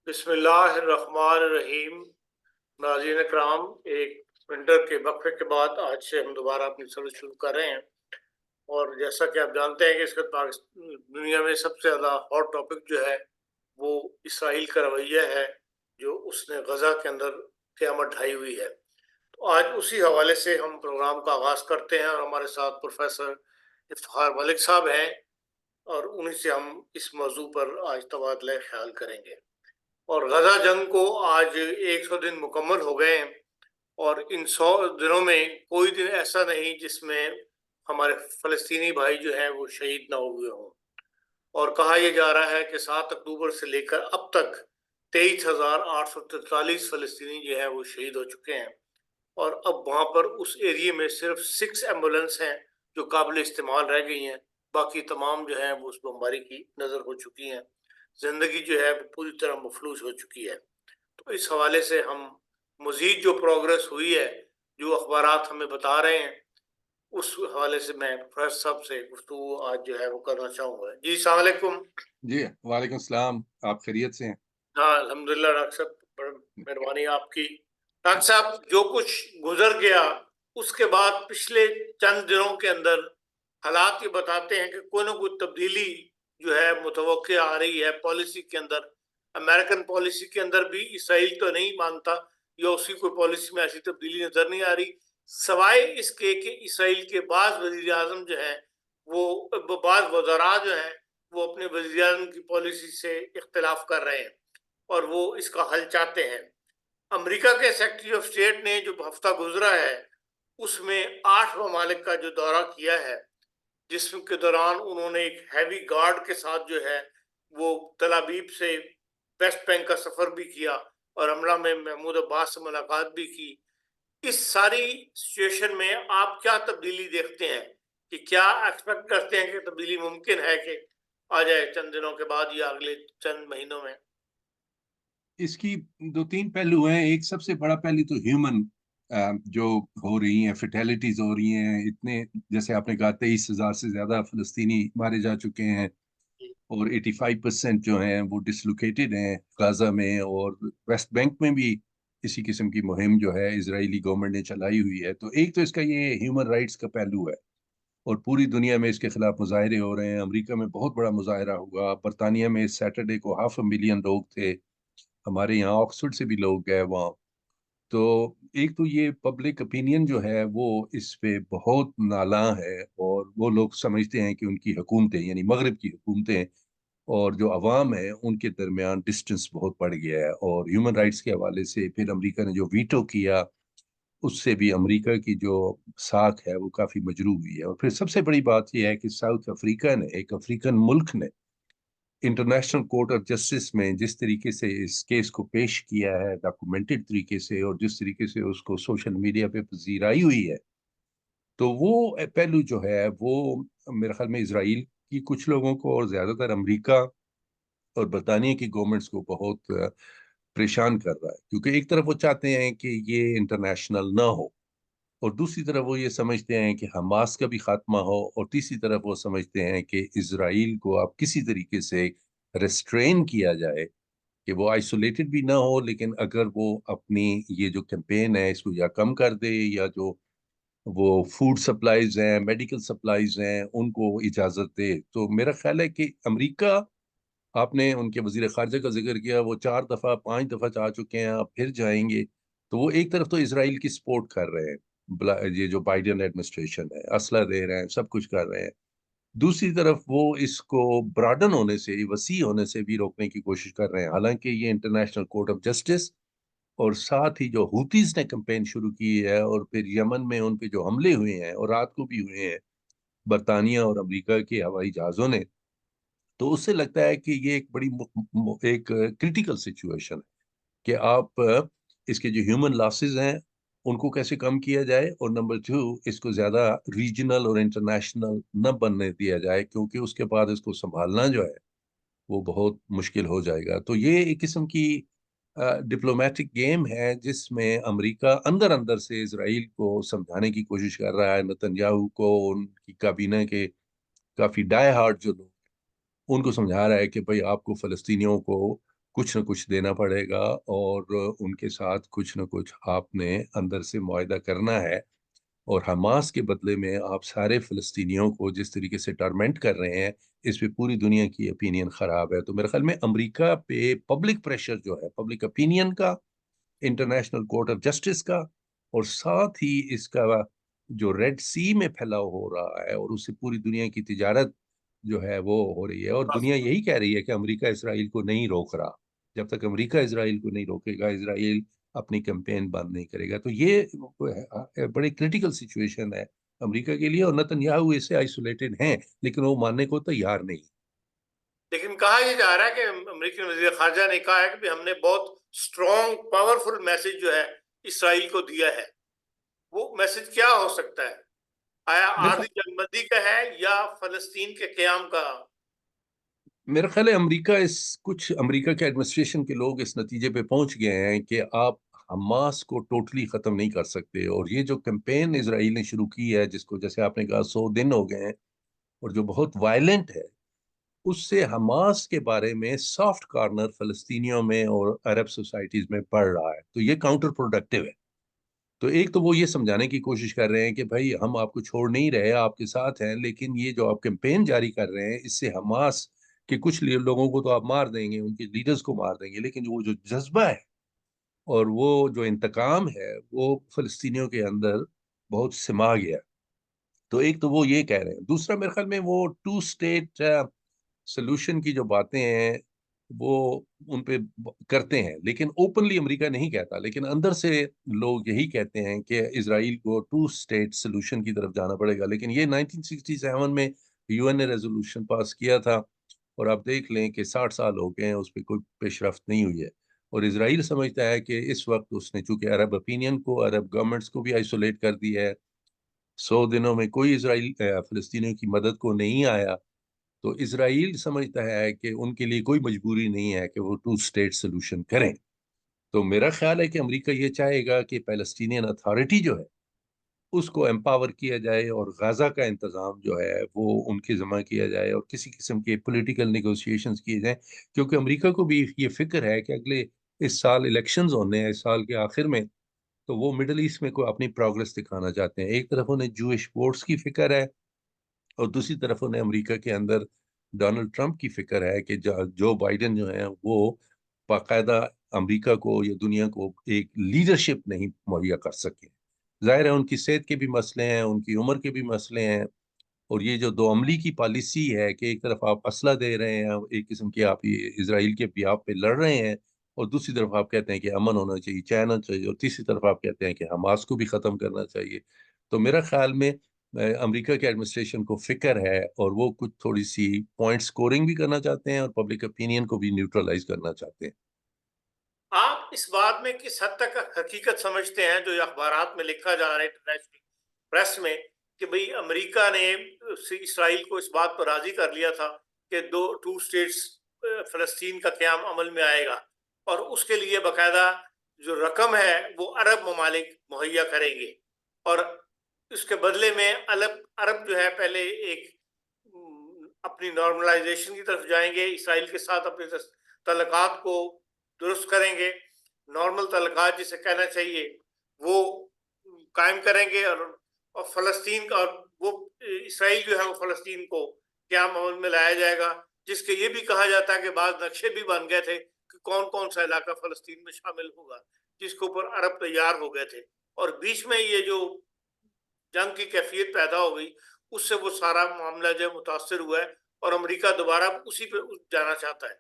بسم اللہ الرحمن الرحیم۔ ناظرین کرام، ایک ونٹر کے وقفے کے بعد آج سے ہم دوبارہ اپنی سروس شروع کر رہے ہیں، اور جیسا کہ آپ جانتے ہیں کہ اس کا دنیا میں سب سے زیادہ ہاٹ ٹاپک جو ہے وہ اسرائیل کا رویہ ہے، جو اس نے غزہ کے اندر قیامت ڈھائی ہوئی ہے۔ تو آج اسی حوالے سے ہم پروگرام کا آغاز کرتے ہیں، اور ہمارے ساتھ پروفیسر افتخار ملک صاحب ہیں، اور انہیں سے ہم اس موضوع پر آج تبادلہ خیال کریں گے۔ اور غزہ جنگ کو آج 100 دن مکمل ہو گئے ہیں، اور ان 100 دنوں میں کوئی دن ایسا نہیں جس میں ہمارے فلسطینی بھائی جو ہیں وہ شہید نہ ہوئے ہوں۔ اور کہا یہ جا رہا ہے کہ 7 اکتوبر سے لے کر اب تک 23,843 فلسطینی جو ہیں وہ شہید ہو چکے ہیں، اور اب وہاں پر اس ایریے میں صرف 6 ایمبولینس ہیں جو قابل استعمال رہ گئی ہیں، باقی تمام جو ہیں وہ اس بمباری کی نظر ہو چکی ہیں۔ زندگی جو ہے وہ پوری طرح مفلوج ہو چکی ہے۔ تو اس حوالے سے ہم مزید جو پروگرس ہوئی ہے، جو اخبارات ہمیں بتا رہے ہیں، اس حوالے سے میں پروفیسر صاحب سے گفتگو آج جو ہے وہ کرنا چاہوں گا۔ جی السلام علیکم۔ جی وعلیکم السلام، آپ خیریت سے ہیں؟ ہاں الحمدللہ ڈاکٹر صاحب، بڑی مہربانی آپ کی۔ ڈاکٹر صاحب، جو کچھ گزر گیا اس کے بعد پچھلے چند دنوں کے اندر حالات یہ بتاتے ہیں کہ کوئی نہ کوئی تبدیلی جو ہے متوقع آ رہی ہے پالیسی کے اندر۔ امریکن پالیسی کے اندر بھی اسرائیل تو نہیں مانتا، یا اسی کوئی پالیسی میں ایسی تبدیلی نظر نہیں آ رہی، سوائے اس کے کہ اسرائیل کے بعض وزیر اعظم جو ہیں وہ بعض وزراء جو ہیں وہ اپنے وزیر اعظم کی پالیسی سے اختلاف کر رہے ہیں، اور وہ اس کا حل چاہتے ہیں۔ امریکہ کے سیکرٹری آف اسٹیٹ نے جو ہفتہ گزرا ہے اس میں 8 ممالک کا جو دورہ کیا ہے، جس کے دوران انہوں نے ایک ہیوی گارڈ کے ساتھ جو ہے وہ تل ابیب سے ویسٹ بینک کا سفر بھی کیا، اور حملہ میں محمود عباس سے ملاقات بھی کی۔ اس ساری سچویشن میں آپ کیا تبدیلی دیکھتے ہیں، کہ کیا ایکسپیکٹ کرتے ہیں کہ تبدیلی ممکن ہے کہ آ جائے چند دنوں کے بعد یا اگلے چند مہینوں میں؟ اس کی دو تین پہلو ہیں۔ ایک سب سے بڑا پہلو تو ہیومن جو ہو رہی ہیں فیٹیلٹیز ہو رہی ہیں، اتنے جیسے آپ نے کہا 23,000 سے زیادہ فلسطینی مارے جا چکے ہیں، اور 85% جو ہیں وہ ڈسلوکیٹڈ ہیں غزہ میں، اور ویسٹ بینک میں بھی اسی قسم کی مہم جو ہے اسرائیلی گورنمنٹ نے چلائی ہوئی ہے۔ تو ایک تو اس کا یہ ہیومن رائٹس کا پہلو ہے، اور پوری دنیا میں اس کے خلاف مظاہرے ہو رہے ہیں۔ امریکہ میں بہت بڑا مظاہرہ ہوا، برطانیہ میں سیٹرڈے کو 500,000 لوگ تھے، ہمارے یہاں آکسفورڈ سے بھی لوگ گئے وہاں۔ تو ایک تو یہ پبلک اپینین جو ہے وہ اس پہ بہت نالاں ہے، اور وہ لوگ سمجھتے ہیں کہ ان کی حکومتیں یعنی مغرب کی حکومتیں اور جو عوام ہے ان کے درمیان ڈسٹنس بہت بڑھ گیا ہے۔ اور ہیومن رائٹس کے حوالے سے پھر امریکہ نے جو ویٹو کیا، اس سے بھی امریکہ کی جو ساکھ ہے وہ کافی مجروح ہوئی ہے۔ اور پھر سب سے بڑی بات یہ ہے کہ ساؤتھ افریقہ نے، ایک افریقن ملک نے، انٹرنیشنل کورٹ آف جسٹس میں جس طریقے سے اس کیس کو پیش کیا ہے ڈاکومنٹڈ طریقے سے، اور جس طریقے سے اس کو سوشل میڈیا پہ پذیرائی ہوئی ہے، تو وہ پہلو جو ہے وہ میرے خیال میں اسرائیل کی کچھ لوگوں کو اور زیادہ تر امریکہ اور برطانیہ کی گورنمنٹس کو بہت پریشان کر رہا ہے، کیونکہ ایک طرف وہ چاہتے ہیں کہ یہ انٹرنیشنل نہ ہو، اور دوسری طرف وہ یہ سمجھتے ہیں کہ حماس کا بھی خاتمہ ہو، اور تیسری طرف وہ سمجھتے ہیں کہ اسرائیل کو اب کسی طریقے سے ریسٹرین کیا جائے، کہ وہ آئسولیٹڈ بھی نہ ہو، لیکن اگر وہ اپنی یہ جو کیمپین ہے اس کو یا کم کر دے، یا جو وہ فوڈ سپلائیز ہیں، میڈیکل سپلائیز ہیں، ان کو اجازت دے۔ تو میرا خیال ہے کہ امریکہ، آپ نے ان کے وزیر خارجہ کا ذکر کیا، وہ 4 دفعہ 5 دفعہ جا چکے ہیں، اب پھر جائیں گے۔ تو وہ ایک طرف تو اسرائیل کی سپورٹ کر رہے ہیں، یہ جو بائیڈن ایڈمنسٹریشن ہے، اسلحہ دے رہے ہیں، سب کچھ کر رہے ہیں۔ دوسری طرف وہ اس کو براڈن ہونے سے، وسیع ہونے سے بھی روکنے کی کوشش کر رہے ہیں، حالانکہ یہ انٹرنیشنل کورٹ آف جسٹس، اور ساتھ ہی جو ہوتیز نے کمپین شروع کی ہے، اور پھر یمن میں ان پہ جو حملے ہوئے ہیں اور رات کو بھی ہوئے ہیں برطانیہ اور امریکہ کے ہوائی جہازوں نے، تو اس سے لگتا ہے کہ یہ ایک بڑی ایک کرٹیکل سچویشن ہے کہ آپ اس کے جو ہیومن لاسز ہیں ان کو کیسے کم کیا جائے، اور نمبر 2 اس کو زیادہ ریجنل اور انٹرنیشنل نہ بننے دیا جائے، کیونکہ اس کے بعد اس کو سنبھالنا جو ہے وہ بہت مشکل ہو جائے گا۔ تو یہ ایک قسم کی ڈپلومیٹک گیم ہے جس میں امریکہ اندر اندر سے اسرائیل کو سمجھانے کی کوشش کر رہا ہے، نتن یاہو کو، ان کی کابینہ کے کافی ڈائی ہارڈ جو لوگ ان کو سمجھا رہا ہے کہ بھئی آپ کو فلسطینیوں کو کچھ نہ کچھ دینا پڑے گا اور ان کے ساتھ کچھ نہ کچھ آپ نے اندر سے معاہدہ کرنا ہے، اور حماس کے بدلے میں آپ سارے فلسطینیوں کو جس طریقے سے ٹارمنٹ کر رہے ہیں، اس پہ پوری دنیا کی اپینین خراب ہے۔ تو میرے خیال میں امریکہ پہ پبلک پریشر جو ہے، پبلک اپینین کا، انٹرنیشنل کورٹ آف جسٹس کا، اور ساتھ ہی اس کا جو ریڈ سی میں پھیلاؤ ہو رہا ہے، اور اس سے پوری دنیا کی تجارت جو ہے وہ ہو رہی ہے، اور دنیا یہی کہہ رہی ہے کہ امریکہ اسرائیل کو نہیں روک رہا۔ جب تک امریکہ اسرائیل کو نہیں روکے گا، اسرائیل اپنی کیمپین بند نہیں کرے گا۔ تو یہ بڑی کریٹیکل سچویشن ہے امریکہ کے لیے، اور نتنیاہو اس سے آئسولیٹڈ ہیں، لیکن وہ ماننے کو تیار نہیں۔ لیکن کہا یہ جا رہا ہے کہ امریکی وزیر خارجہ نے کہا ہے کہ ہم نے بہت اسٹرانگ پاورفل میسج جو ہے اسرائیل کو دیا ہے۔ وہ میسج کیا ہو سکتا ہے؟ آیا عارضی جنگ بندی کا ہے یا فلسطین کے قیام کا؟ میرا خیال ہے کچھ امریکہ کے ایڈمنسٹریشن کے لوگ اس نتیجے پہ پہنچ گئے ہیں کہ آپ حماس کو ٹوٹلی ختم نہیں کر سکتے، اور یہ جو کیمپین اسرائیل نے شروع کی ہے، جس کو جیسے آپ نے کہا 100 دن ہو گئے ہیں، اور جو بہت وائلنٹ ہے، اس سے حماس کے بارے میں سافٹ کارنر فلسطینیوں میں اور عرب سوسائٹیز میں پڑ رہا ہے۔ تو یہ کاؤنٹر پروڈکٹیو ہے۔ تو ایک تو وہ یہ سمجھانے کی کوشش کر رہے ہیں کہ بھائی ہم آپ کو چھوڑ نہیں رہے، آپ کے ساتھ ہیں، لیکن یہ جو آپ کیمپین جاری کر رہے ہیں، اس سے حماس کے کچھ لوگوں کو تو آپ مار دیں گے، ان کے لیڈرز کو مار دیں گے، لیکن وہ جو جذبہ ہے اور وہ جو انتقام ہے، وہ فلسطینیوں کے اندر بہت سما گیا۔ تو ایک تو وہ یہ کہہ رہے ہیں، دوسرا میرے خیال میں وہ ٹو اسٹیٹ سلوشن کی جو باتیں ہیں وہ ان پہ کرتے ہیں، لیکن اوپنلی امریکہ نہیں کہتا، لیکن اندر سے لوگ یہی کہتے ہیں کہ اسرائیل کو ٹو اسٹیٹ سلوشن کی طرف جانا پڑے گا۔ لیکن یہ 1967 میں یو این نے ریزولوشن پاس کیا تھا، اور آپ دیکھ لیں کہ 60 سال ہو گئے ہیں، اس پہ کوئی پیش رفت نہیں ہوئی ہے۔ اور اسرائیل سمجھتا ہے کہ اس وقت اس نے چونکہ عرب اپینین کو، عرب گورنمنٹس کو بھی آئسولیٹ کر دی ہے، 100 دنوں میں کوئی اسرائیل فلسطینیوں کی مدد کو نہیں آیا، تو اسرائیل سمجھتا ہے کہ ان کے لیے کوئی مجبوری نہیں ہے کہ وہ ٹو اسٹیٹ سلوشن کریں۔ تو میرا خیال ہے کہ امریکہ یہ چاہے گا کہ پیلسٹینین اتھارٹی جو ہے اس کو امپاور کیا جائے، اور غزہ کا انتظام جو ہے وہ ان کے ذمہ کیا جائے، اور کسی قسم کے پولیٹیکل نیگوسیشنز کیے جائیں، کیونکہ امریکہ کو بھی یہ فکر ہے کہ اگلے اس سال الیکشنز ہونے ہیں، اس سال کے آخر میں، تو وہ مڈل ایسٹ میں کوئی اپنی پروگرس دکھانا چاہتے ہیں۔ ایک طرف انہیں جوئش ووٹس کی فکر ہے، اور دوسری طرف انہیں امریکہ کے اندر ڈونلڈ ٹرمپ کی فکر ہے کہ جو بائیڈن جو ہیں وہ باقاعدہ امریکہ کو یا دنیا کو ایک لیڈرشپ نہیں مہیا کر سکے۔ ظاہر ہے ان کی صحت کے بھی مسئلے ہیں، ان کی عمر کے بھی مسئلے ہیں، اور یہ جو دو عملی کی پالیسی ہے کہ ایک طرف آپ اسلحہ دے رہے ہیں، ایک قسم کی آپ اسرائیل کے بھی آپ پہ لڑ رہے ہیں، اور دوسری طرف آپ کہتے ہیں کہ امن ہونا چاہیے، چائنا چاہیے، اور تیسری طرف آپ کہتے ہیں کہ حماس کو بھی ختم کرنا چاہیے۔ تو میرا خیال میں امریکہ کے ایڈمنسٹریشن کو فکر ہے، اور وہ کچھ تھوڑی سی پوائنٹ سکورنگ بھی کرنا چاہتے ہیں، اور پبلک اپینین کو بھی نیوٹرلائز کرنا چاہتے ہیں۔ آپ اس بات میں کس حد تک حقیقت سمجھتے ہیں جو اخبارات میں لکھا جا رہا ہے انٹرنیشنل پریس میں، کہ بھئی امریکہ نے اسرائیل کو اس بات پر راضی کر لیا تھا کہ ٹو اسٹیٹس فلسطین کا قیام عمل میں آئے گا، اور اس کے لیے باقاعدہ جو رقم ہے وہ عرب ممالک مہیا کریں گے، اور اس کے بدلے میں عرب جو ہے پہلے ایک اپنی نارملائزیشن کی طرف جائیں گے، اسرائیل کے ساتھ اپنے تعلقات کو درست کریں گے، نارمل تعلقات جسے کہنا چاہیے وہ قائم کریں گے، اور فلسطین کا، اور وہ اسرائیل جو ہے وہ فلسطین کو قیام عمل میں لایا جائے گا، جس کے یہ بھی کہا جاتا ہے کہ بعض نقشے بھی بن گئے تھے کہ کون کون سا علاقہ فلسطین میں شامل ہوگا، جس کے اوپر عرب تیار ہو گئے تھے، اور بیچ میں یہ جو جنگ کی کیفیت پیدا ہو گئی، اس سے وہ سارا معاملہ جو متاثر ہوا ہے، اور امریکہ دوبارہ اسی پہ جانا چاہتا ہے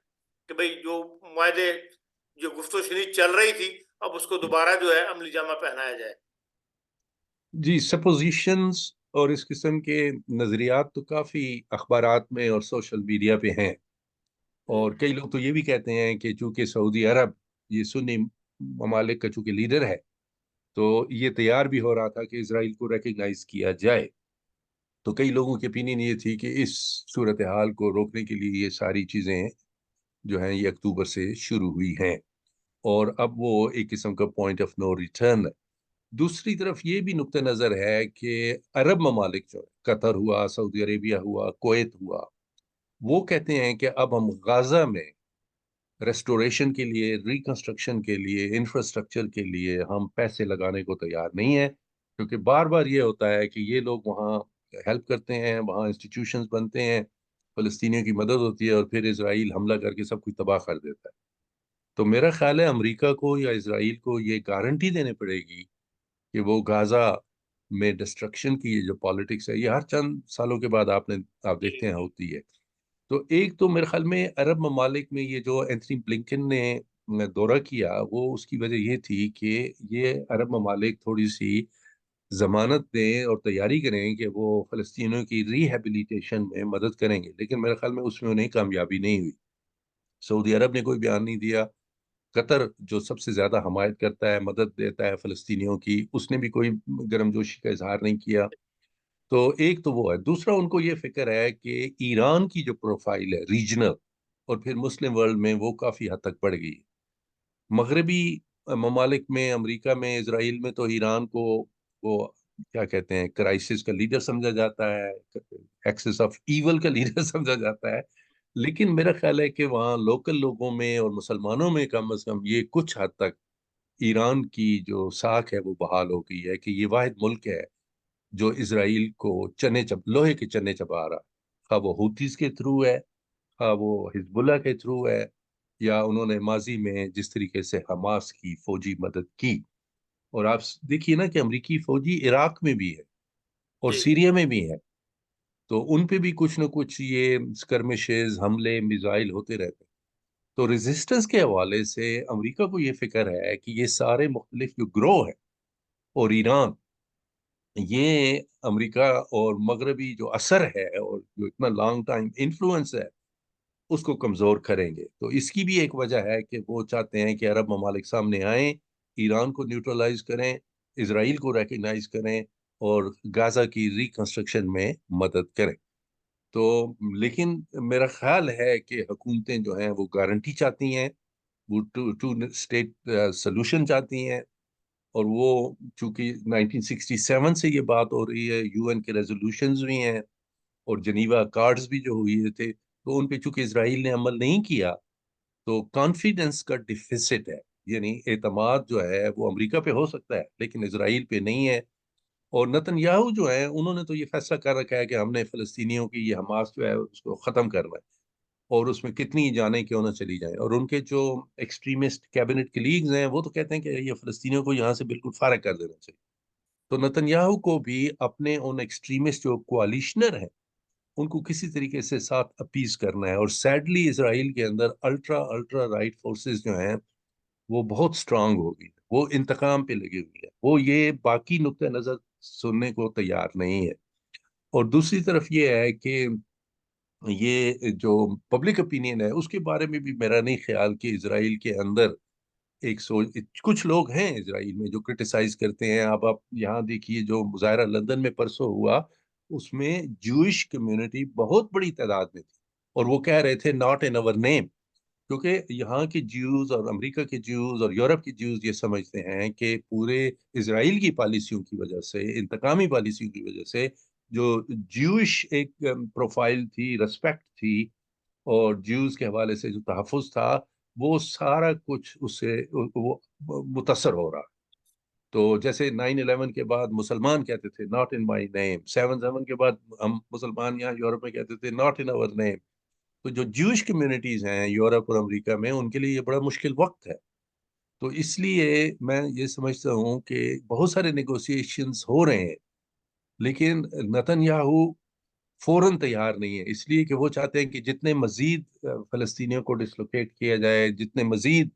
کہ بھئی جو معاہدے، جو گفت و شنید چل رہی تھی، اب اس کو دوبارہ جو ہے عملی جامہ پہنایا جائے۔ جی، سپوزیشنز اور اس قسم کے نظریات تو کافی اخبارات میں اور سوشل میڈیا پہ ہیں، اور کئی لوگ تو یہ بھی کہتے ہیں کہ چونکہ سعودی عرب یہ سنی ممالک کا چونکہ لیڈر ہے، تو یہ تیار بھی ہو رہا تھا کہ اسرائیل کو ریکگنائز کیا جائے۔ تو کئی لوگوں کی opinion یہ تھی کہ اس صورتحال کو روکنے کے لیے یہ ساری چیزیں جو ہیں یہ اکتوبر سے شروع ہوئی ہیں، اور اب وہ ایک قسم کا پوائنٹ آف نو ریٹرن ہے۔ دوسری طرف یہ بھی نقطہ نظر ہے کہ عرب ممالک جو قطر ہوا، سعودی عربیہ ہوا، کویت ہوا، وہ کہتے ہیں کہ اب ہم غزہ میں ریسٹوریشن کے لیے، ریکنسٹرکشن کے لیے، انفراسٹرکچر کے لیے ہم پیسے لگانے کو تیار نہیں ہیں، کیونکہ بار بار یہ ہوتا ہے کہ یہ لوگ وہاں ہیلپ کرتے ہیں، وہاں انسٹیٹیوشنز بنتے ہیں، فلسطینیوں کی مدد ہوتی ہے، اور پھر اسرائیل حملہ کر کے سب کچھ تباہ کر دیتا ہے۔ تو میرا خیال ہے امریکہ کو یا اسرائیل کو یہ گارنٹی دینے پڑے گی کہ وہ غازہ میں ڈسٹرکشن کی یہ جو پالیٹکس ہے، یہ ہر چند سالوں کے بعد آپ دیکھتے ہیں ہوتی ہے۔ تو ایک تو میرے خیال میں عرب ممالک میں یہ جو اینتھنی بلنکن نے دورہ کیا، وہ اس کی وجہ یہ تھی کہ یہ عرب ممالک تھوڑی سی ضمانت دیں اور تیاری کریں کہ وہ فلسطینیوں کی ریہیبلیٹیشن میں مدد کریں گے، لیکن میرے خیال میں اس میں انہیں کامیابی نہیں ہوئی۔ سعودی عرب نے کوئی بیان نہیں دیا، قطر جو سب سے زیادہ حمایت کرتا ہے، مدد دیتا ہے فلسطینیوں کی، اس نے بھی کوئی گرم جوشی کا اظہار نہیں کیا۔ تو ایک تو وہ ہے، دوسرا ان کو یہ فکر ہے کہ ایران کی جو پروفائل ہے ریجنل اور پھر مسلم ورلڈ میں، وہ کافی حد تک بڑھ گئی۔ مغربی ممالک میں، امریکہ میں، اسرائیل میں تو ایران کو وہ کیا کہتے ہیں، کرائسس کا لیڈر سمجھا جاتا ہے، ایکسس آف ایول کا لیڈر سمجھا جاتا ہے، لیکن میرا خیال ہے کہ وہاں لوکل لوگوں میں اور مسلمانوں میں کم از کم یہ کچھ حد تک ایران کی جو ساکھ ہے وہ بحال ہو گئی ہے کہ یہ واحد ملک ہے جو اسرائیل کو لوہے کے چنے چبا رہا، خواہ وہ ہوتیز کے تھرو ہے، خواہ وہ حزب اللہ کے تھرو ہے، یا انہوں نے ماضی میں جس طریقے سے حماس کی فوجی مدد کی۔ اور آپ دیکھیے نا کہ امریکی فوجی عراق میں بھی ہے اور جی سیریا میں بھی ہے، تو ان پہ بھی کچھ نہ کچھ یہ اسکرمشز، حملے، میزائل ہوتے رہتے ہیں۔ تو ریزسٹنس کے حوالے سے امریکہ کو یہ فکر ہے کہ یہ سارے مختلف جو گروہ ہیں اور ایران، یہ امریکہ اور مغربی جو اثر ہے اور جو اتنا لانگ ٹائم انفلوئنس ہے، اس کو کمزور کریں گے۔ تو اس کی بھی ایک وجہ ہے کہ وہ چاہتے ہیں کہ عرب ممالک سامنے آئیں، ایران کو نیوٹرلائز کریں، اسرائیل کو ریکگنائز کریں اور غزہ کی ریکنسٹرکشن میں مدد کریں۔ تو لیکن میرا خیال ہے کہ حکومتیں جو ہیں وہ گارنٹی چاہتی ہیں، وہ ٹو اسٹیٹ سلوشن چاہتی ہیں، اور وہ چونکہ 1967 سے یہ بات ہو رہی ہے، یو این کے ریزولوشنز بھی ہیں اور جنیوا کارڈز بھی جو ہوئے تھے، تو ان پہ چونکہ اسرائیل نے عمل نہیں کیا، تو کانفیڈنس کا ڈیفیسٹ ہے، یعنی اعتماد جو ہے وہ امریکہ پہ ہو سکتا ہے لیکن اسرائیل پہ نہیں ہے۔ اور نتن یاہو جو ہے، انہوں نے تو یہ فیصلہ کر رکھا ہے کہ ہم نے فلسطینیوں کی یہ حماس جو ہے اس کو ختم کرنا ہے، اور اس میں کتنی جانیں کیوں نہ چلی جائیں۔ اور ان کے جو ایکسٹریمسٹ کیبنٹ کلیگز ہیں وہ تو کہتے ہیں کہ یہ فلسطینیوں کو یہاں سے بالکل فارغ کر دینا چاہیے۔ تو نتن یاہو کو بھی اپنے ان ایکسٹریمسٹ جو کوalitionر ہیں ان کو کسی طریقے سے ساتھ اپیز کرنا ہے، اور سیڈلی اسرائیل کے اندر الٹرا رائٹ فورسز جو ہیں وہ بہت سٹرانگ ہوگی، وہ انتقام پہ لگی ہوئی ہے، وہ یہ باقی نقطہ نظر سننے کو تیار نہیں ہے۔ اور دوسری طرف یہ ہے کہ یہ جو پبلک اپینین ہے اس کے بارے میں بھی میرا نہیں خیال کہ اسرائیل کے اندر ایک سوچ، کچھ لوگ ہیں اسرائیل میں جو کرٹیسائز کرتے ہیں۔ اب آپ یہاں دیکھیے جو مظاہرہ لندن میں پرسوں ہوا، اس میں جوئش کمیونٹی بہت بڑی تعداد میں تھی، اور وہ کہہ رہے تھے ناٹ ان اور نیم، کیونکہ یہاں کے جیوز اور امریکہ کے جیوز اور یورپ کے جیوز یہ سمجھتے ہیں کہ پورے اسرائیل کی پالیسیوں کی وجہ سے، انتقامی پالیسیوں کی وجہ سے، جو جیوش ایک پروفائل تھی، رسپیکٹ تھی، اور جیوز کے حوالے سے جو تحفظ تھا، وہ سارا کچھ اس سے وہ متاثر ہو رہا۔ تو جیسے 9/11 کے بعد مسلمان کہتے تھے ناٹ ان مائی نیم، 7/7 کے بعد ہم مسلمان یہاں یورپ میں کہتے تھے ناٹ ان اور نیم۔ تو جو جوش کمیونٹیز ہیں یورپ اور امریکہ میں، ان کے لیے یہ بڑا مشکل وقت ہے۔ تو اس لیے میں یہ سمجھتا ہوں کہ بہت سارے نیگوسیشنز ہو رہے ہیں، لیکن نتن یاہو فوراً تیار نہیں ہے، اس لیے کہ وہ چاہتے ہیں کہ جتنے مزید فلسطینیوں کو ڈسلوکیٹ کیا جائے، جتنے مزید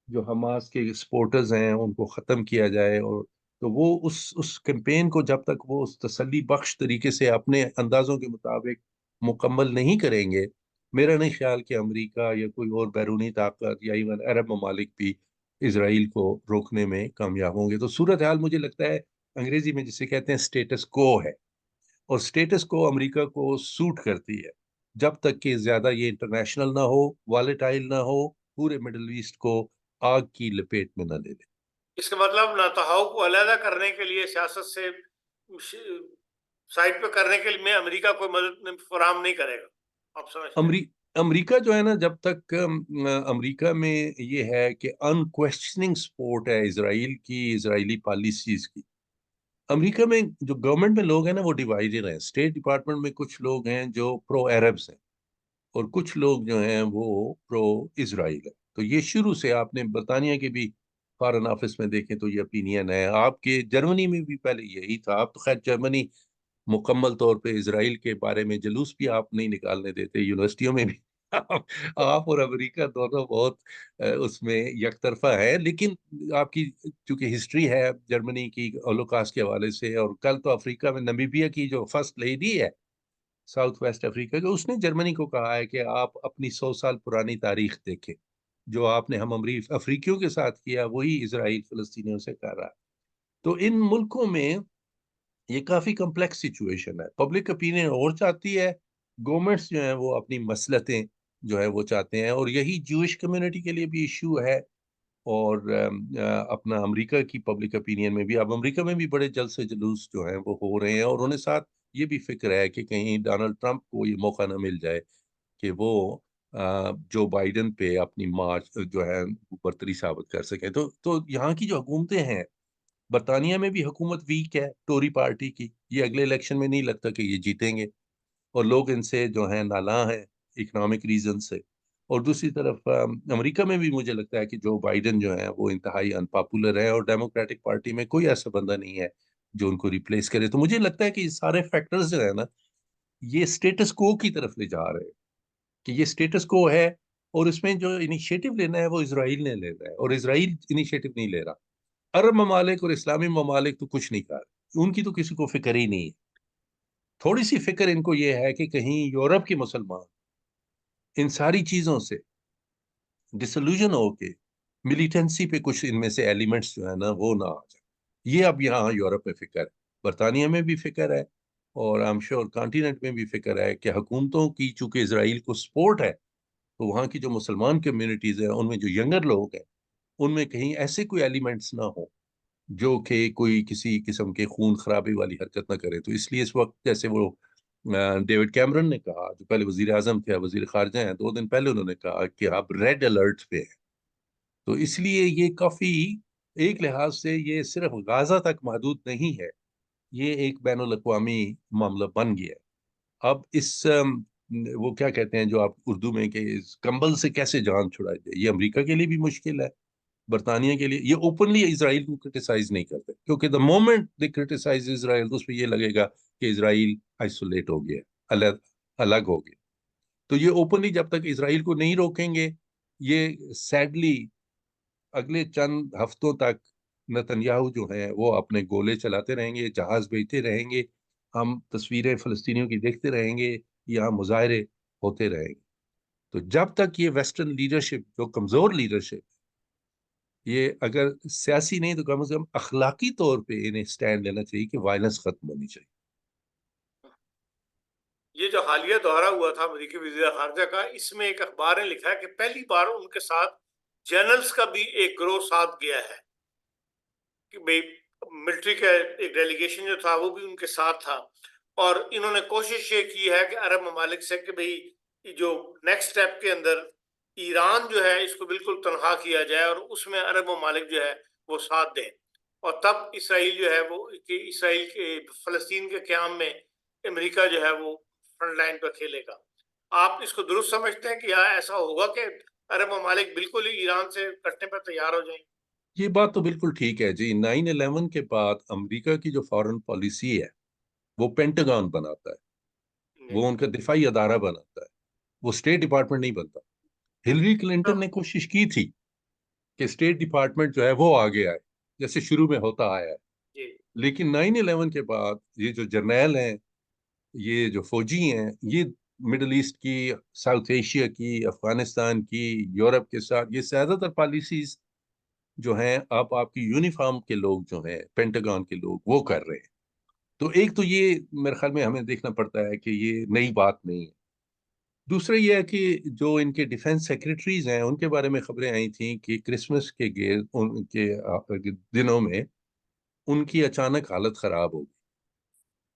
جو حماس کے سپورٹرز ہیں ان کو ختم کیا جائے، اور تو وہ اس کیمپین کو جب تک وہ اس تسلی بخش طریقے سے اپنے اندازوں کے مطابق مکمل نہیں کریں گے، میرا نہیں خیال کہ امریکہ یا کوئی اور بیرونی طاقت یا ایون عرب ممالک بھی اسرائیل کو روکنے میں کامیاب ہوں گے۔ تو صورتحال مجھے لگتا ہے انگریزی میں جسے کہتے ہیں اسٹیٹس کو ہے، اور اسٹیٹس کو امریکہ کو سوٹ کرتی ہے جب تک کہ زیادہ یہ انٹرنیشنل نہ ہو، والیٹائل نہ ہو، پورے مڈل ایسٹ کو آگ کی لپیٹ میں نہ لے لے۔ اس کا مطلب نتہاؤ کو علیحدہ کرنے کے لیے سیاست سے سائڈ پہ کرنے کے لیے میں امریکہ کوئی مدد فراہم نہیں کرے گا، آپ سمجھتے ہیں؟ امریکہ جو ہے نا، جب تک امریکہ میں یہ ہے کہ انکویسچننگ سپورٹ ہے اسرائیل کی، اسرائیلی پالیسیز کی. امریکہ میں جو گورنمنٹ میں لوگ ہیں نا وہ ڈیوائڈڈ ہیں. اسٹیٹ ڈپارٹمنٹ میں کچھ لوگ ہیں جو پرو عربز ہیں اور کچھ لوگ جو ہیں وہ پرو اسرائیل ہیں. تو یہ شروع سے آپ نے برطانیہ کے بھی فارن آفس میں دیکھیں تو یہ اپینین ہے. آپ کے جرمنی میں بھی پہلے یہی تھا. آپ تو خیر جرمنی مکمل طور پہ اسرائیل کے بارے میں جلوس بھی آپ نہیں نکالنے دیتے یونیورسٹیوں میں بھی. آپ اور امریکہ دونوں بہت اس میں یک طرفہ ہے. لیکن آپ کی چونکہ ہسٹری ہے جرمنی کی ہولوکاسٹ کے حوالے سے، اور کل تو افریقہ میں نمیبیا کی جو فرسٹ لیڈی ہے ساؤتھ ویسٹ افریقہ کے، اس نے جرمنی کو کہا ہے کہ آپ اپنی 100 سال پرانی تاریخ دیکھیں. جو آپ نے ہم افریقیوں کے ساتھ کیا وہی اسرائیل فلسطینیوں سے کر رہا ہے. تو ان ملکوں میں یہ کافی کمپلیکس سچویشن ہے. پبلک اپینین اور چاہتی ہے، گورنمنٹس جو ہیں وہ اپنی مصلحتیں جو ہے وہ چاہتے ہیں، اور یہی جوش کمیونٹی کے لیے بھی ایشو ہے. اور اپنا امریکہ کی پبلک اپینین میں بھی، اب امریکہ میں بھی بڑے جلد سے جلوس جو ہیں وہ ہو رہے ہیں، اور انہیں ساتھ یہ بھی فکر ہے کہ کہیں ڈونلڈ ٹرمپ کو یہ موقع نہ مل جائے کہ وہ جو بائیڈن پہ اپنی مارچ جو ہے برتری ثابت کر سکیں. تو یہاں کی جو حکومتیں ہیں، برطانیہ میں بھی حکومت ویک ہے ٹوری پارٹی کی. یہ اگلے الیکشن میں نہیں لگتا کہ یہ جیتیں گے، اور لوگ ان سے جو ہیں نالاں ہیں اکنامک ریزن سے. اور دوسری طرف امریکہ میں بھی مجھے لگتا ہے کہ جو بائیڈن جو ہے وہ انتہائی ان پاپولر ہے، اور ڈیموکریٹک پارٹی میں کوئی ایسا بندہ نہیں ہے جو ان کو ریپلیس کرے. تو مجھے لگتا ہے کہ یہ سارے فیکٹرز جو ہے نا یہ اسٹیٹس کو کی طرف لے جا رہے ہیں، کہ یہ اسٹیٹس کو ہے، اور اس میں جو انیشیٹو لینا ہے وہ اسرائیل نے لینا ہے، اور اسرائیل انیشیٹو نہیں لے رہا. عرب ممالک اور اسلامی ممالک تو کچھ نہیں کر رہے، ان کی تو کسی کو فکر ہی نہیں ہے. تھوڑی سی فکر ان کو یہ ہے کہ کہیں یورپ کے مسلمان ان ساری چیزوں سے ڈسلوژن ہو کے ملیٹنسی پہ کچھ ان میں سے ایلیمنٹس جو ہے نا وہ نہ آ جائے. یہ اب یہاں یورپ میں فکر ہے، برطانیہ میں بھی فکر ہے، اور آئی ایم شیور کانٹیننٹ میں بھی فکر ہے کہ حکومتوں کی چونکہ اسرائیل کو سپورٹ ہے، تو وہاں کی جو مسلمان کمیونٹیز ہیں ان میں جو ینگر لوگ ہیں ان میں کہیں ایسے کوئی ایلیمنٹس نہ ہوں جو کہ کوئی کسی قسم کے خون خرابی والی حرکت نہ کرے. تو اس لیے اس وقت جیسے وہ ڈیوڈ کیمرن نے کہا، جو پہلے وزیر اعظم تھے وزیر خارجہ ہیں، 2 دن پہلے انہوں نے کہا کہ آپ ریڈ الرٹ پہ ہیں. تو اس لیے یہ کافی ایک لحاظ سے یہ صرف غازہ تک محدود نہیں ہے، یہ ایک بین الاقوامی معاملہ بن گیا ہے. اب اس وہ کیا کہتے ہیں جو آپ اردو میں کہ اس کمبل سے کیسے جان چھڑائی جائے، یہ امریکہ کے لیے بھی مشکل ہے، برطانیہ کے لیے. یہ اوپنلی اسرائیل کو کرٹیسائز نہیں کرتے، کیونکہ دا مومنٹ دے کرٹیسائز اسرائیل تو اس پہ یہ لگے گا کہ اسرائیل آئسولیٹ ہو گیا، الگ ہو گیا. تو یہ اوپنلی جب تک اسرائیل کو نہیں روکیں گے، یہ سیڈلی اگلے چند ہفتوں تک نتنیاہو جو ہیں وہ اپنے گولے چلاتے رہیں گے، جہاز بھیجتے رہیں گے، ہم تصویریں فلسطینیوں کی دیکھتے رہیں گے، یہاں مظاہرے ہوتے رہیں گے. تو جب تک یہ ویسٹرن لیڈرشپ جو کمزور لیڈرشپ، یہ اگر سیاسی نہیں تو کم از کم اخلاقی طور پہ انہیں سٹینڈ لینا چاہیے کہ وائلنس ختم ہونی چاہیے. یہ جو حالیہ دورہ ہوا تھا امریکی وزیر خارجہ کا، اس میں ایک اخبار نے لکھا ہے کہ پہلی بار ان کے ساتھ جنرلز کا بھی ایک گروہ ساتھ گیا ہے، کہ بھئی ملٹری کا ایک ڈیلیگیشن جو تھا وہ بھی ان کے ساتھ تھا. اور انہوں نے کوشش یہ کی ہے کہ عرب ممالک سے کہ بھئی جو نیکسٹ سٹیپ کے اندر ایران جو ہے اس کو بالکل تنہا کیا جائے، اور اس میں عرب ممالک جو ہے وہ ساتھ دیں، اور تب اسرائیل جو ہے وہ کہ اسرائیل کے فلسطین کے قیام میں امریکہ جو ہے وہ فرنٹ لائن پہ کھیلے گا. آپ اس کو درست سمجھتے ہیں کہ ایسا ہوگا کہ عرب ممالک بالکل ہی ایران سے کٹنے پر تیار ہو جائیں؟ یہ بات تو بالکل ٹھیک ہے جی. 9/11 کے بعد امریکہ کی جو فارن پالیسی ہے وہ پینٹاگون بناتا ہے، جی. وہ ان کا دفاعی ادارہ بناتا ہے، وہ اسٹیٹ ڈپارٹمنٹ نہیں بنتا. ہلری کلنٹن نے کوشش کی تھی کہ اسٹیٹ ڈپارٹمنٹ جو ہے وہ آگے آئے، جیسے شروع میں ہوتا آیا ہے. جی. لیکن 9/11 کے بعد یہ جو جرنیل ہیں، یہ جو فوجی ہیں، یہ مڈل ایسٹ کی، ساؤتھ ایشیا کی، افغانستان کی، یورپ کے ساتھ یہ زیادہ تر پالیسیز جو ہیں آپ کی یونیفارم کے لوگ جو ہیں پینٹاگون کے لوگ وہ کر رہے ہیں. تو ایک تو یہ میرے خیال میں ہمیں دیکھنا پڑتا ہے کہ یہ نئی بات نہیں ہے. دوسرا یہ ہے کہ جو ان کے ڈیفنس سیکریٹریز ہیں ان کے بارے میں خبریں آئی تھیں کہ کرسمس کے ان کے دنوں میں ان کی اچانک حالت خراب ہو گئی.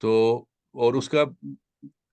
تو اور اس کا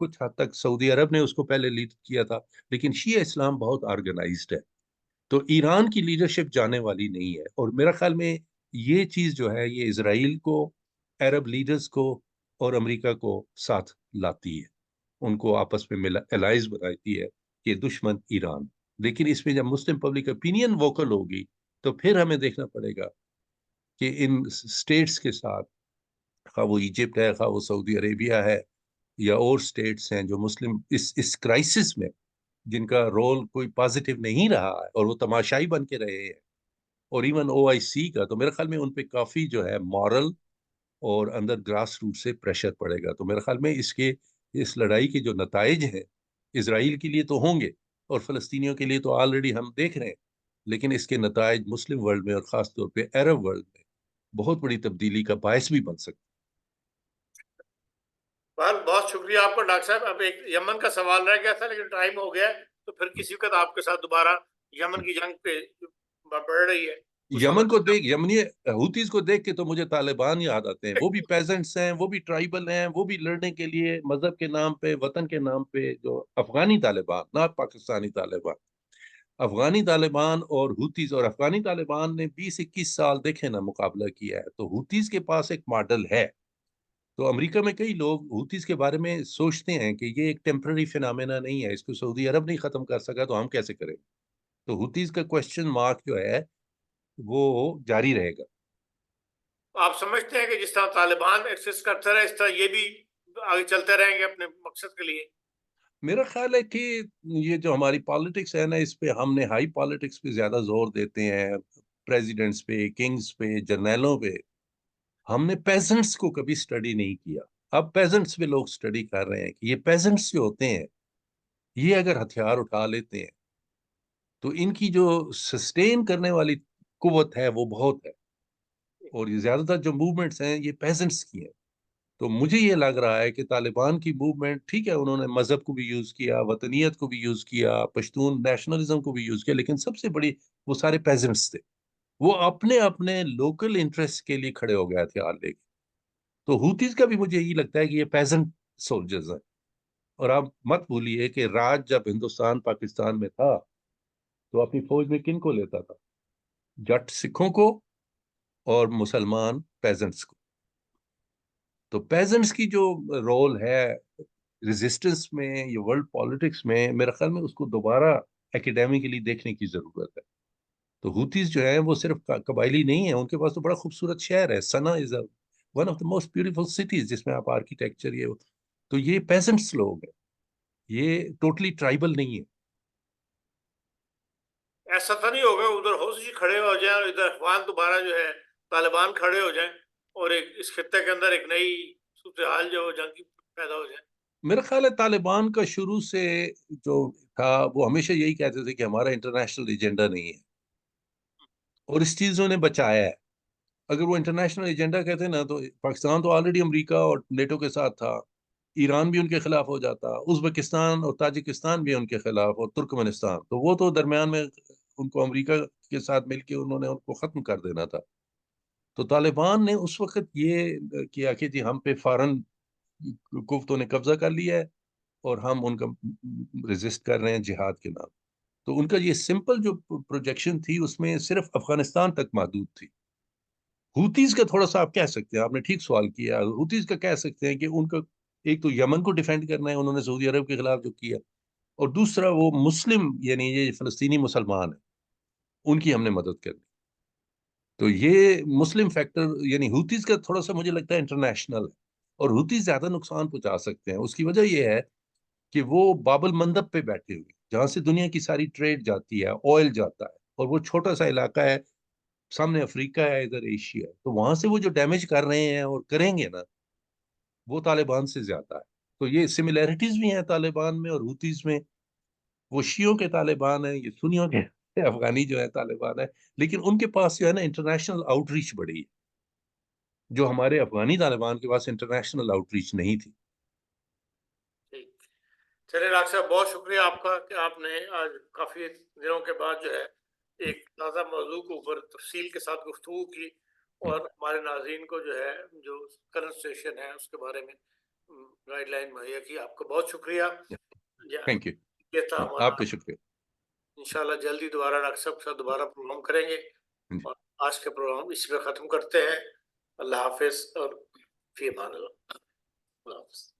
کچھ حد تک سعودی عرب نے اس کو پہلے لیڈ کیا تھا، لیکن شیعہ اسلام بہت آرگنائزڈ ہے، تو ایران کی لیڈرشپ جانے والی نہیں ہے۔ اور میرا خیال میں یہ چیز جو ہے یہ اسرائیل کو، عرب لیڈرز کو اور امریکہ کو ساتھ لاتی ہے، ان کو آپس میں الائز بناتی ہے کہ دشمن ایران۔ لیکن اس میں جب مسلم پبلک اوپینین ووکل ہوگی تو پھر ہمیں دیکھنا پڑے گا کہ ان سٹیٹس کے ساتھ، خواہ وہ ایجپٹ ہے، خواہ وہ سعودی عربیہ ہے، یا اور سٹیٹس ہیں جو مسلم اس کرائسس میں جن کا رول کوئی پازیٹیو نہیں رہا ہے اور وہ تماشائی بن کے رہے ہیں، اور ایون او آئی سی کا، تو میرے خیال میں ان پہ کافی جو ہے مورل اور اندر گراس روٹ سے پریشر پڑے گا۔ تو میرے خیال میں اس لڑائی کے جو نتائج ہیں اسرائیل کے لیے تو ہوں گے، اور فلسطینیوں کے لیے تو آلریڈی ہم دیکھ رہے ہیں، لیکن اس کے نتائج مسلم ورلڈ میں اور خاص طور پہ عرب ورلڈ میں بہت بڑی تبدیلی کا باعث بھی بن سکتا بہت بہت شکریہ آپ کا ڈاکٹر صاحب۔ اب ایک یمن کا سوال رہ گیا تھا لیکن ٹائم ہو گیا، تو پھر ہے۔ کسی وقت آپ کے ساتھ دوبارہ یمن کی جنگ پہ بڑھ رہی ہے اس یمن وقت۔ کو دیکھ، یمنی ہوتیز کو دیکھ کے تو مجھے طالبان یاد آتے ہیں، وہ بھی پیزنٹس ہیں، وہ بھی ٹرائبل ہیں، وہ بھی لڑنے کے لیے مذہب کے نام پہ، وطن کے نام پہ، جو افغانی طالبان، نہ پاکستانی طالبان، افغانی طالبان اور ہوتیز، اور افغانی طالبان نے 20-21 سال دیکھے نا مقابلہ کیا ہے، تو ہوتیز کے پاس ایک ماڈل ہے۔ تو امریکہ میں کئی لوگ ہوتیز کے بارے میں سوچتے ہیں کہ یہ ایک ٹیمپرری فینامینا نہیں ہے، اس کو سعودی عرب نہیں ختم کر سکا تو ہم کیسے کریں؟ تو ہوتیز کا کوشچن مارک جو ہے وہ جاری رہے گا۔ آپ سمجھتے ہیں کہ جس طرح طالبان ایکسس کرتا رہے اس طرح یہ بھی آگے چلتے رہیں گے اپنے مقصد کے لیے؟ میرا خیال ہے کہ یہ جو ہماری پالیٹکس ہے نا، اس پہ ہم نے ہائی پالیٹکس پہ زیادہ زور دیتے ہیں، پریزیڈنٹس پہ، کنگز پہ، جرنیلوں پہ، ہم نے پیزنٹس کو کبھی سٹڈی نہیں کیا۔ اب پیزنٹس پہ لوگ سٹڈی کر رہے ہیں کہ یہ پیزنٹس جو ہوتے ہیں یہ اگر ہتھیار اٹھا لیتے ہیں تو ان کی جو سسٹین کرنے والی قوت ہے وہ بہت ہے، اور یہ زیادہ تر جو موومنٹس ہیں یہ پیزنٹس کی ہیں۔ تو مجھے یہ لگ رہا ہے کہ طالبان کی موومنٹ ٹھیک ہے، انہوں نے مذہب کو بھی یوز کیا، وطنیت کو بھی یوز کیا، پشتون نیشنلزم کو بھی یوز کیا، لیکن سب سے بڑی وہ سارے پیزنٹس تھے، وہ اپنے اپنے لوکل انٹرسٹ کے لیے کھڑے ہو گئے تھے آل لے کے۔ تو ہوتیز کا بھی مجھے یہی لگتا ہے کہ یہ پیزنٹ سولجرز ہیں۔ اور آپ مت بھولیے کہ راج جب ہندوستان پاکستان میں تھا تو اپنی فوج میں کن کو لیتا تھا؟ جٹ سکھوں کو اور مسلمان پیزنٹس کو۔ تو پیزنٹس کی جو رول ہے ریزسٹنس میں یا ورلڈ پالیٹکس میں، میرے خیال میں اس کو دوبارہ اکیڈیمیکلی دیکھنے کی ضرورت ہے۔ تو ہوتیز جو ہیں وہ صرف قبائلی نہیں ہیں، ان کے پاس تو بڑا خوبصورت شہر ہے، سنا is one of the most beautiful cities, جس میں آپ آرکیٹیکچر یہ، تو یہ پیزنٹس لوگ ہیں، یہ ٹوٹلی ٹرائبل نہیں ہے۔ ایسا تو نہیں ہوگا ادھر حوثی کھڑے ہو جائیں اور ادھر افغان دوبارہ جو ہے طالبان کھڑے ہو جائیں اور ایک اس خطے کے اندر ایک نئی صورتحال جو جنگ کی پیدا ہو جائے؟ میرا خیال ہے طالبان کا شروع سے جو تھا وہ ہمیشہ یہی کہتے تھے کہ ہمارا انٹرنیشنل ایجنڈا نہیں ہے، اور اس چیزوں نے بچایا ہے۔ اگر وہ انٹرنیشنل ایجنڈا کہتے نا تو پاکستان تو آلریڈی امریکہ اور نیٹو کے ساتھ تھا، ایران بھی ان کے خلاف ہو جاتا، ازبکستان اور تاجکستان بھی ان کے خلاف، اور ترکمنستان، تو وہ تو درمیان میں ان کو امریکہ کے ساتھ مل کے انہوں نے ان کو ختم کر دینا تھا۔ تو طالبان نے اس وقت یہ کیا کہ جی ہم پہ فارن قوتوں نے قبضہ کر لیا ہے اور ہم ان کا ریزسٹ کر رہے ہیں جہاد کے نام۔ تو ان کا یہ سمپل جو پروجیکشن تھی اس میں صرف افغانستان تک محدود تھی۔ ہوتیز کا تھوڑا سا آپ کہہ سکتے ہیں، آپ نے ٹھیک سوال کیا، ہوتیز کا کہہ سکتے ہیں کہ ان کا ایک تو یمن کو ڈیفینڈ کرنا ہے، انہوں نے سعودی عرب کے خلاف جو کیا، اور دوسرا وہ مسلم یعنی یہ فلسطینی مسلمان ہیں ان کی ہم نے مدد کرنی۔ تو یہ مسلم فیکٹر یعنی ہوتیز کا تھوڑا سا مجھے لگتا ہے انٹرنیشنل ہے، اور ہوتیز زیادہ نقصان پہنچا سکتے ہیں۔ اس کی وجہ یہ ہے کہ وہ باب المندب پہ بیٹھے ہوئے جہاں سے دنیا کی ساری ٹریڈ جاتی ہے، آئل جاتا ہے، اور وہ چھوٹا سا علاقہ ہے، سامنے افریقہ ہے، ادھر ایشیا ہے، تو وہاں سے وہ جو ڈیمیج کر رہے ہیں اور کریں گے نا وہ طالبان سے زیادہ ہے۔ تو یہ سملیرٹیز بھی ہیں طالبان میں اور ہوتیز میں، وہ شیعوں کے طالبان ہیں، یہ سنیوں کے افغانی جو ہے طالبان ہے، لیکن ان کے پاس جو ہے نا انٹرنیشنل آؤٹ ریچ بڑی ہے، جو ہمارے افغانی طالبان کے پاس انٹرنیشنل آؤٹ ریچ نہیں تھی۔ ٹھیک، چلے ڈاکٹر صاحب بہت شکریہ آپ کا کہ آپ نے آج کافی دنوں کے بعد جو ہے ایک تازہ موضوع کے اوپر تفصیل کے ساتھ گفتگو کی، اور ہمارے ناظرین کو جو ہے جو کرنٹ سچویشن ہے اس کے بارے میں گائیڈ لائن مہیا کی. آپ کا بہت شکریہ. Thank you. یہ تھا ہمارا. آپ کا شکریہ. انشاءاللہ جلدی دوبارہ ڈاکٹر صاحب کے ساتھ دوبارہ پروگرام کریں گے. اور آج کے پروگرام اس پہ ختم کرتے ہیں. اللہ حافظ اور فی امان اللہ. اللہ حافظ.